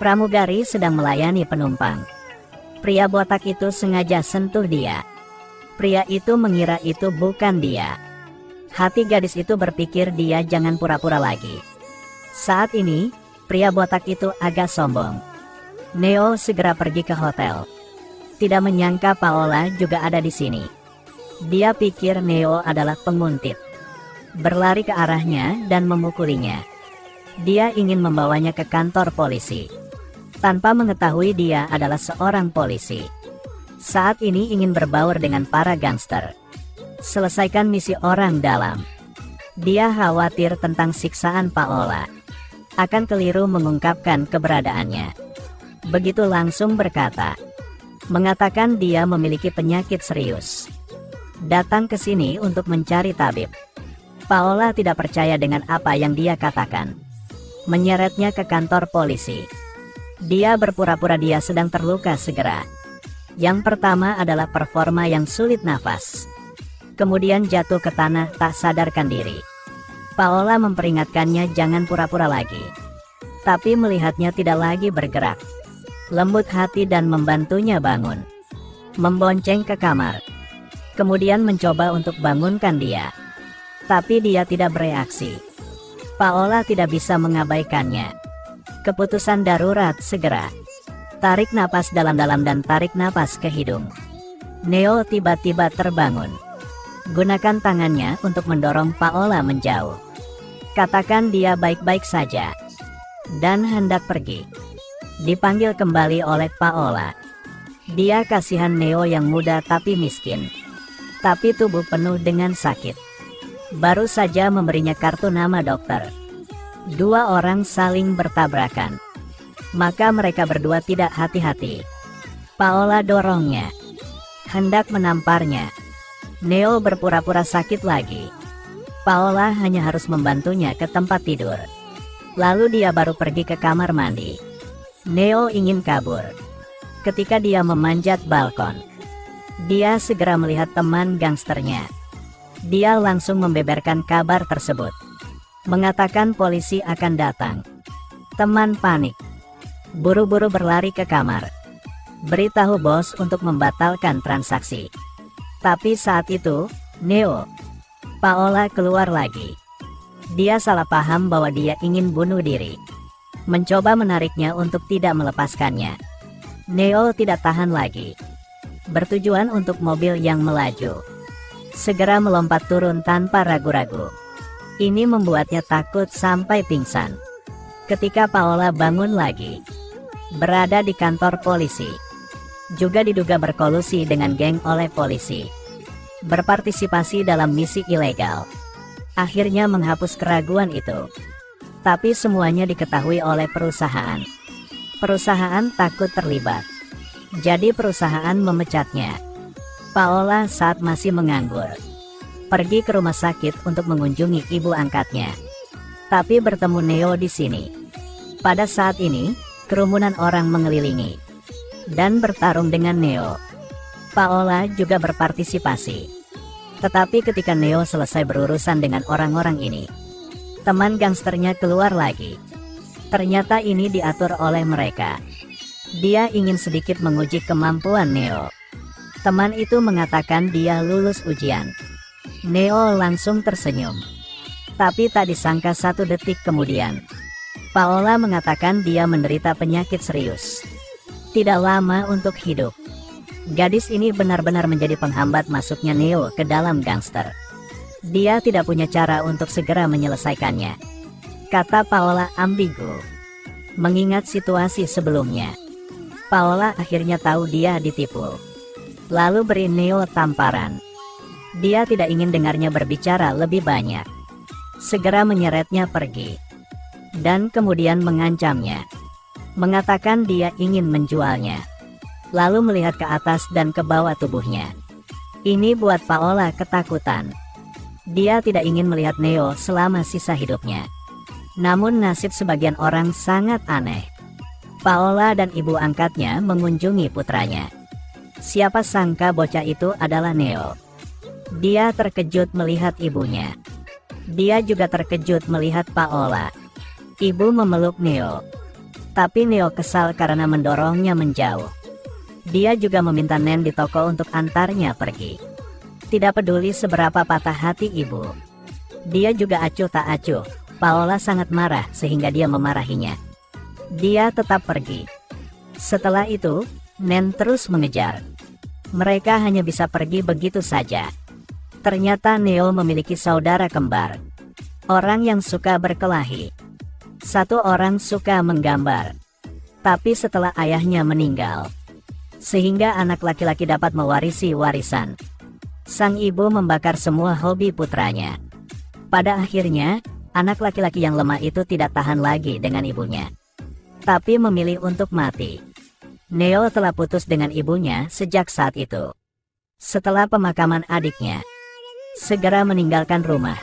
Pramugari sedang melayani penumpang. Pria botak itu sengaja sentuh dia. Pria itu mengira itu bukan dia. Hati gadis itu berpikir dia jangan pura-pura lagi. Saat ini, pria botak itu agak sombong. Neo segera pergi ke hotel. Tidak menyangka Paola juga ada di sini. Dia pikir Neo adalah penguntit. Berlari ke arahnya dan memukulinya. Dia ingin membawanya ke kantor polisi. Tanpa mengetahui dia adalah seorang polisi. Saat ini ingin berbaur dengan para gangster. Selesaikan misi orang dalam. Dia khawatir tentang siksaan Paola. Akan keliru mengungkapkan keberadaannya. Begitu langsung berkata. Mengatakan dia memiliki penyakit serius. Datang ke sini untuk mencari tabib. Paola tidak percaya dengan apa yang dia katakan. Menyeretnya ke kantor polisi. Dia berpura-pura dia sedang terluka segera. Yang pertama adalah performa yang sulit nafas. Kemudian jatuh ke tanah tak sadarkan diri. Paola memperingatkannya jangan pura-pura lagi. Tapi melihatnya tidak lagi bergerak. Lembut hati dan membantunya bangun. Membonceng ke kamar. Kemudian mencoba untuk bangunkan dia. Tapi dia tidak bereaksi. Paola tidak bisa mengabaikannya. Keputusan darurat segera. Tarik napas dalam-dalam dan tarik napas ke hidung. Neo tiba-tiba terbangun. Gunakan tangannya untuk mendorong Paola menjauh. Katakan dia baik-baik saja. Dan hendak pergi. Dipanggil kembali oleh Paola. Dia kasihan Neo yang muda tapi miskin. Tapi tubuh penuh dengan sakit. Baru saja memberinya kartu nama dokter. Dua orang saling bertabrakan. Maka mereka berdua tidak hati-hati. Paola dorongnya. Hendak menamparnya. Neo berpura-pura sakit lagi. Paola hanya harus membantunya ke tempat tidur. Lalu dia baru pergi ke kamar mandi. Neo ingin kabur. Ketika dia memanjat balkon. Dia segera melihat teman gangsternya. Dia langsung membeberkan kabar tersebut. Mengatakan polisi akan datang. Teman panik. Buru-buru berlari ke kamar. Beritahu bos untuk membatalkan transaksi. Tapi saat itu, Neo, Paola keluar lagi. Dia salah paham bahwa dia ingin bunuh diri. Mencoba menariknya untuk tidak melepaskannya. Neo tidak tahan lagi. Bertujuan untuk mobil yang melaju. Segera melompat turun tanpa ragu-ragu. Ini membuatnya takut sampai pingsan. Ketika Paola bangun lagi. Berada di kantor polisi. Juga diduga berkolusi dengan geng oleh polisi. Berpartisipasi dalam misi ilegal. Akhirnya menghapus keraguan itu. Tapi semuanya diketahui oleh perusahaan. Perusahaan takut terlibat. Jadi perusahaan memecatnya. Paola saat masih menganggur. Pergi ke rumah sakit untuk mengunjungi ibu angkatnya. Tapi bertemu Neo di sini. Pada saat ini, kerumunan orang mengelilingi. Dan bertarung dengan Neo. Paola juga berpartisipasi. Tetapi ketika Neo selesai berurusan dengan orang-orang ini, teman gangsternya keluar lagi. Ternyata ini diatur oleh mereka. Dia ingin sedikit menguji kemampuan Neo. Teman itu mengatakan dia lulus ujian. Neo langsung tersenyum. Tapi tak disangka 1 detik kemudian, Paola mengatakan dia menderita penyakit serius. Tidak lama untuk hidup. Gadis ini benar-benar menjadi penghambat masuknya Neo ke dalam gangster. Dia tidak punya cara untuk segera menyelesaikannya. Kata Paola ambigu. Mengingat situasi sebelumnya. Paola akhirnya tahu dia ditipu. Lalu beri Neo tamparan. Dia tidak ingin dengarnya berbicara lebih banyak. Segera menyeretnya pergi. Dan kemudian mengancamnya. Mengatakan dia ingin menjualnya. Lalu melihat ke atas dan ke bawah tubuhnya. Ini buat Paola ketakutan. Dia tidak ingin melihat Neo selama sisa hidupnya. Namun nasib sebagian orang sangat aneh. Paola dan ibu angkatnya mengunjungi putranya. Siapa sangka bocah itu adalah Neo. Dia terkejut melihat ibunya. Dia juga terkejut melihat Paola. Ibu memeluk Neo. Tapi Neo kesal karena mendorongnya menjauh. Dia juga meminta Nen di toko untuk antarnya pergi. Tidak peduli seberapa patah hati ibu. Dia juga acuh tak acuh. Paola sangat marah sehingga dia memarahinya. Dia tetap pergi. Setelah itu, Nen terus mengejar. Mereka hanya bisa pergi begitu saja. Ternyata Neo memiliki saudara kembar. Orang yang suka berkelahi. Satu orang suka menggambar. Tapi setelah ayahnya meninggal, sehingga anak laki-laki dapat mewarisi warisan, sang ibu membakar semua hobi putranya. Pada akhirnya, anak laki-laki yang lemah itu tidak tahan lagi dengan ibunya, tapi memilih untuk mati. Neo telah putus dengan ibunya sejak saat itu. Setelah pemakaman adiknya, segera meninggalkan rumah.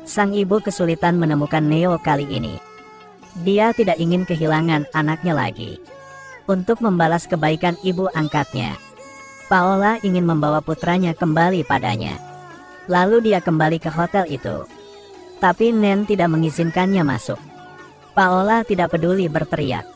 Sang ibu kesulitan menemukan Neo kali ini. Dia tidak ingin kehilangan anaknya lagi. Untuk membalas kebaikan ibu angkatnya, Paola ingin membawa putranya kembali padanya. Lalu dia kembali ke hotel itu. Tapi Nen tidak mengizinkannya masuk. Paola tidak peduli berteriak.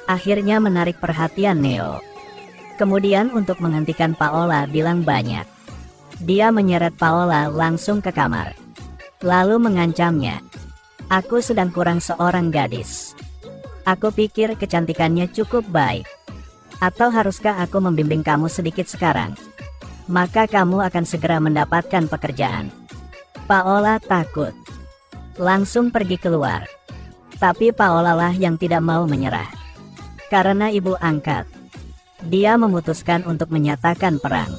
Akhirnya menarik perhatian Neo. Kemudian untuk menghentikan Paola bilang banyak, dia menyeret Paola langsung ke kamar. Lalu mengancamnya. Aku sedang kurang seorang gadis. Aku pikir kecantikannya cukup baik. Atau haruskah aku membimbing kamu sedikit sekarang? Maka kamu akan segera mendapatkan pekerjaan. Paola takut. Langsung pergi keluar. Tapi Paola lah yang tidak mau menyerah. Karena ibu angkat, dia memutuskan untuk menyatakan perang.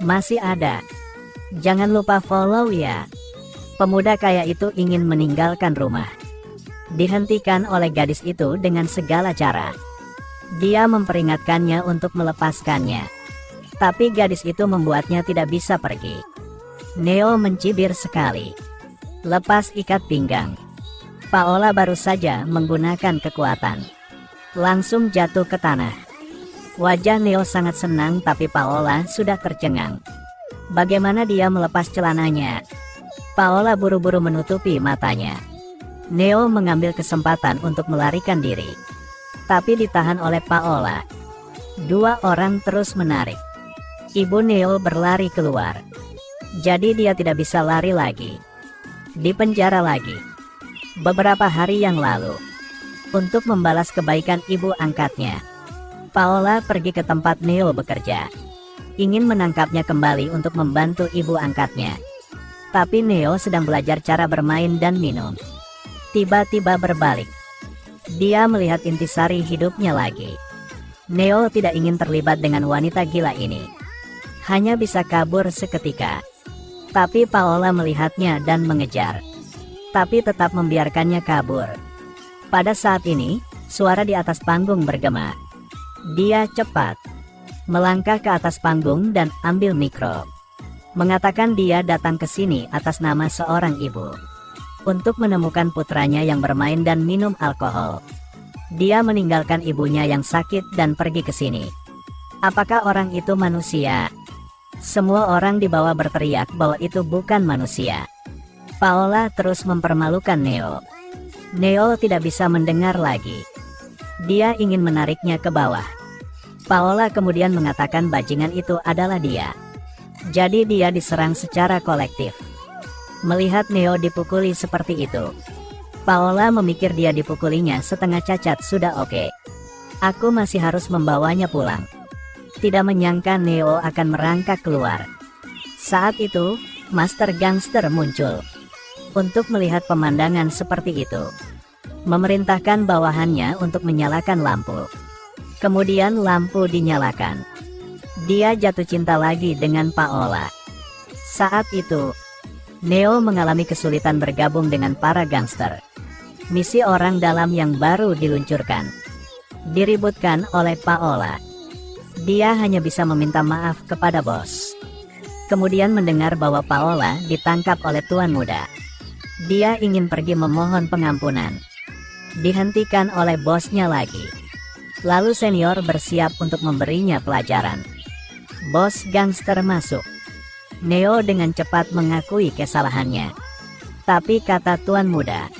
Masih ada. Jangan lupa follow ya. Pemuda kaya itu ingin meninggalkan rumah. Dihentikan oleh gadis itu dengan segala cara. Dia memperingatkannya untuk melepaskannya. Tapi gadis itu membuatnya tidak bisa pergi. Neo mencibir sekali. Lepas ikat pinggang. Paola baru saja menggunakan kekuatan. Langsung jatuh ke tanah. Wajah Neo sangat senang tapi Paola sudah tercengang. Bagaimana dia melepas celananya? Paola buru-buru menutupi matanya. Neo mengambil kesempatan untuk melarikan diri. Tapi ditahan oleh Paola. Dua orang terus menarik. Ibu Neo berlari keluar. Jadi dia tidak bisa lari lagi. Di penjara lagi. Beberapa hari yang lalu. Untuk membalas kebaikan ibu angkatnya, Paola pergi ke tempat Neo bekerja. Ingin menangkapnya kembali untuk membantu ibu angkatnya. Tapi Neo sedang belajar cara bermain dan minum. Tiba-tiba berbalik. Dia melihat intisari hidupnya lagi. Neo tidak ingin terlibat dengan wanita gila ini. Hanya bisa kabur seketika. Tapi Paola melihatnya dan mengejar. Tapi tetap membiarkannya kabur. Pada saat ini, suara di atas panggung bergema. Dia cepat melangkah ke atas panggung dan ambil mikro. Mengatakan dia datang ke sini atas nama seorang ibu. Untuk menemukan putranya yang bermain dan minum alkohol. Dia meninggalkan ibunya yang sakit dan pergi ke sini. Apakah orang itu manusia? Semua orang di bawah berteriak bahwa itu bukan manusia. Paola terus mempermalukan Neo. Neo tidak bisa mendengar lagi. Dia ingin menariknya ke bawah. Paola kemudian mengatakan bajingan itu adalah dia. Jadi dia diserang secara kolektif. Melihat Neo dipukuli seperti itu, Paola memikir dia dipukulinya setengah cacat sudah oke. Aku masih harus membawanya pulang. Tidak menyangka Neo akan merangkak keluar. Saat itu, Master Gangster muncul. Untuk melihat pemandangan seperti itu, memerintahkan bawahannya untuk menyalakan lampu. Kemudian lampu dinyalakan. Dia jatuh cinta lagi dengan Paola. Saat itu, Neo mengalami kesulitan bergabung dengan para gangster. Misi orang dalam yang baru diluncurkan. Diributkan oleh Paola. Dia hanya bisa meminta maaf kepada bos. Kemudian mendengar bahwa Paola ditangkap oleh tuan muda. Dia ingin pergi memohon pengampunan. Dihentikan oleh bosnya lagi. Lalu senior bersiap untuk memberinya pelajaran. Bos gangster masuk. Neo dengan cepat mengakui kesalahannya. Tapi kata tuan muda,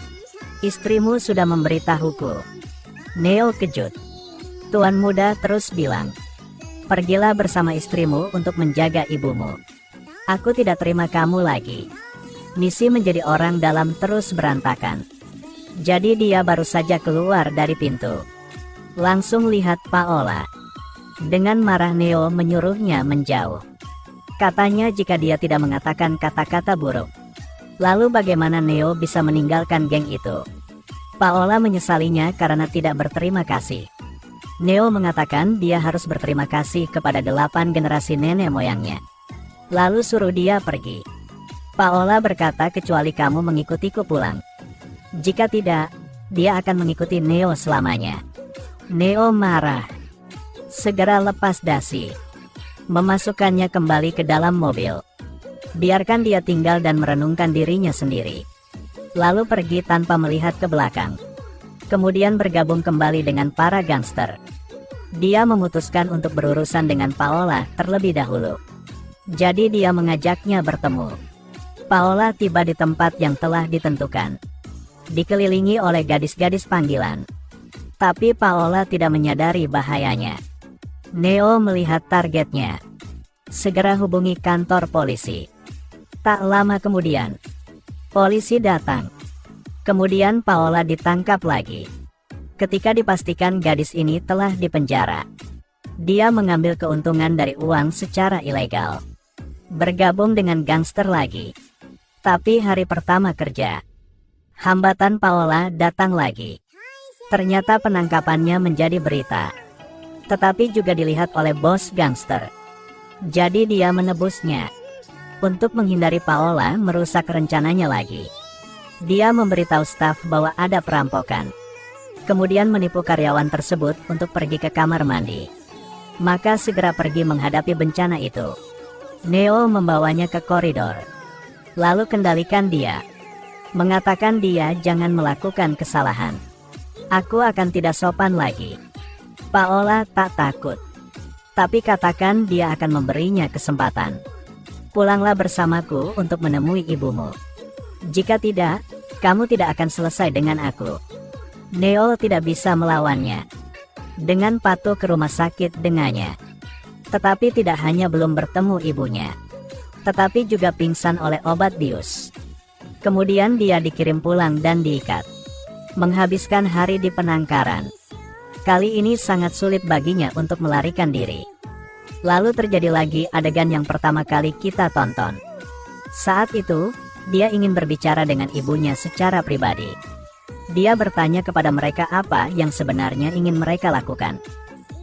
istrimu sudah memberitahuku. Neo kejut. Tuan muda terus bilang, "Pergilah bersama istrimu untuk menjaga ibumu. Aku tidak terima kamu lagi." Misi menjadi orang dalam terus berantakan. Jadi dia baru saja keluar dari pintu, langsung lihat Paola. Dengan marah Neo menyuruhnya menjauh. Katanya jika dia tidak mengatakan kata-kata buruk. Lalu bagaimana Neo bisa meninggalkan geng itu? Paola menyesalinya karena tidak berterima kasih. Neo mengatakan dia harus berterima kasih kepada 8 generasi nenek moyangnya. Lalu suruh dia pergi. Paola berkata kecuali kamu mengikutiku pulang. Jika tidak, dia akan mengikuti Neo selamanya. Neo marah. Segera lepas dasi. Memasukkannya kembali ke dalam mobil. Biarkan dia tinggal dan merenungkan dirinya sendiri. Lalu pergi tanpa melihat ke belakang. Kemudian bergabung kembali dengan para gangster. Dia memutuskan untuk berurusan dengan Paola terlebih dahulu. Jadi dia mengajaknya bertemu. Paola tiba di tempat yang telah ditentukan. Dikelilingi oleh gadis-gadis panggilan. Tapi Paola tidak menyadari bahayanya. Neo melihat targetnya. Segera hubungi kantor polisi. Tak lama kemudian, polisi datang. Kemudian Paola ditangkap lagi. Ketika dipastikan gadis ini telah dipenjara, dia mengambil keuntungan dari uang secara ilegal. Bergabung dengan gangster lagi. Tapi hari pertama kerja, hambatan Paola datang lagi. Ternyata penangkapannya menjadi berita. Tetapi juga dilihat oleh bos gangster. Jadi dia menebusnya. Untuk menghindari Paola merusak rencananya lagi, dia memberitahu staf bahwa ada perampokan. Kemudian menipu karyawan tersebut untuk pergi ke kamar mandi. Maka segera pergi menghadapi bencana itu. Neo membawanya ke koridor. Lalu kendalikan dia. Mengatakan dia jangan melakukan kesalahan. Aku akan tidak sopan lagi. Paola tak takut. Tapi katakan dia akan memberinya kesempatan. Pulanglah bersamaku untuk menemui ibumu. Jika tidak, kamu tidak akan selesai dengan aku. Neo tidak bisa melawannya. Dengan patuh ke rumah sakit dengannya. Tetapi tidak hanya belum bertemu ibunya, tetapi juga pingsan oleh obat bius. Kemudian dia dikirim pulang dan diikat. Menghabiskan hari di penangkaran. Kali ini sangat sulit baginya untuk melarikan diri. Lalu terjadi lagi adegan yang pertama kali kita tonton. Saat itu, dia ingin berbicara dengan ibunya secara pribadi. Dia bertanya kepada mereka apa yang sebenarnya ingin mereka lakukan.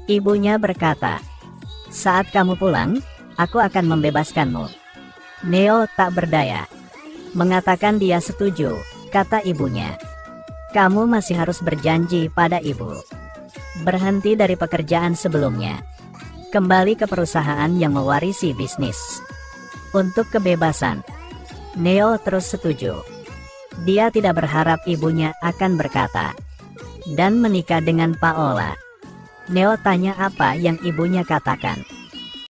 Ibunya berkata, "Saat kamu pulang, aku akan membebaskanmu." Neo tak berdaya. Mengatakan dia setuju, kata ibunya. "Kamu masih harus berjanji pada ibu. Berhenti dari pekerjaan sebelumnya. Kembali ke perusahaan yang mewarisi bisnis. Untuk kebebasan." Neo terus setuju. Dia tidak berharap ibunya akan berkata, "Dan menikah dengan Paola." Neo tanya apa yang ibunya katakan.